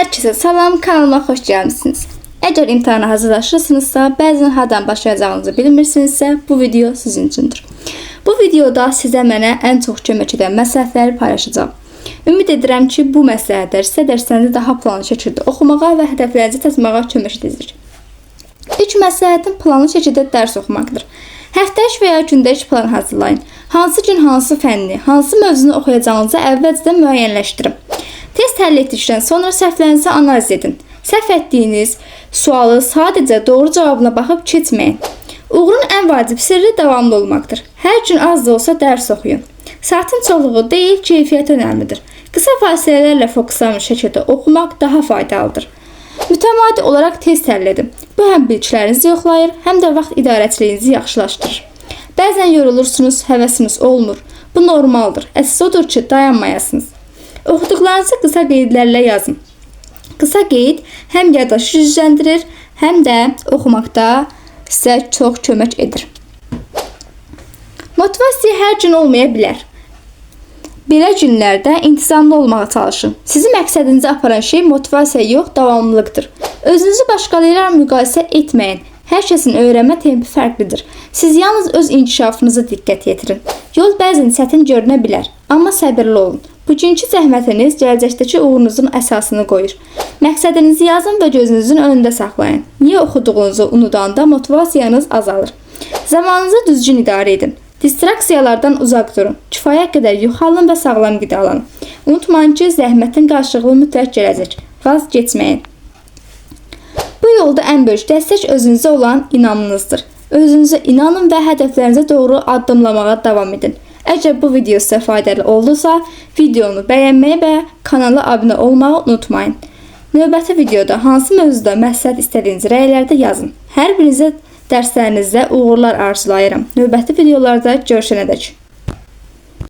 Hər kəsə salam, kanalıma xoş gəlmisiniz. Əgər imtahana hazırlaşırsınızsa, bəzən hardan başlayacağınızı bilmirsinizsə, bu video sizin üçündür. Bu videoda sizə mənə ən çox kömək edən məsləhətləri paylaşacağam. Ümid edirəm ki, bu məsləhətlər sizə dərslərinizi daha planlı şəkildə oxumağa və hədəflərinizi təsdiqləməyə kömək edəcək. İlk məsləhətim planlı şəkildə dərs oxumaqdır. Həftəlik və ya gündəlik plan hazırlayın. Hansı gün hansı fənni, hansı mövzunu oxuyacağınızı əvvəlcədən müəyyənləşdirin. Test həll etdikdən sonra səhvlərinizi analiz edin. Səhv etdiyiniz sualı sadəcə doğru cavabına baxıb keçməyin. Uğurun ən vacib sirri davamlı olmaqdır. Hər gün az da olsa dərs oxuyun. Saatın çoxluğu deyil, keyfiyyət önəmlidir. Qısa fasilələrlə fokuslanmış şəkildə oxumaq daha faydalıdır. Mütəmadi olaraq test həll edin. Bu həm biliklərinizi yoxlayır, həm də vaxt idarəçiliyinizi yaxşılaşdırır. Bəzən yorulursunuz, həvəsiniz olmur. Bu normaldır. Əsas odur ki, dayanmayasınız. Oxuduqlarınızı qısa qeydlərlə yazın. Qısa qeyd həm yaddaşı gücləndirir, həm də oxumaqda sizə çox kömək edir. Motivasiya hər gün olmaya bilər. Belə günlərdə intizamlı olmağa çalışın. Sizi məqsədinizə aparan şey motivasiya yox, davamlılıqdır. Özünüzü başqalarıyla müqayisə etməyin. Hər kəsin öyrənmə tempi fərqlidir. Siz yalnız öz inkişafınıza diqqət yetirin. Yol bəzən çətin görünə bilər, amma səbirli olun. Bugünkü zəhmətiniz gələcəkdəki uğurunuzun əsasını qoyur. Məqsədinizi yazın və gözünüzün önündə saxlayın. Niyə oxuduğunuzu unudanda motivasiyanız azalır. Zamanınızı düzgün idarə edin. Distraksiyalardan uzaq durun. Kifayət qədər yuxalın və sağlam qidalanın. Unutmayın ki, zəhmətin qarşılığı mütləq gələcək. Vaz keçməyin. Bu yolda ən böyük dəstək özünüzə olan inamınızdır. Özünüzə inanın və hədəflərinizə doğru addımlamağa davam edin. Əgər bu video sizə faydalı oldusa, videonu bəyənməyi və kanala abunə olmağı unutmayın. Növbəti videoda hansı mövzuda məsləhət istədiyiniz rəylərdə yazın. Hər birinizə dərslərinizdə uğurlar arzulayıram. Növbəti videolarda görüşənədək.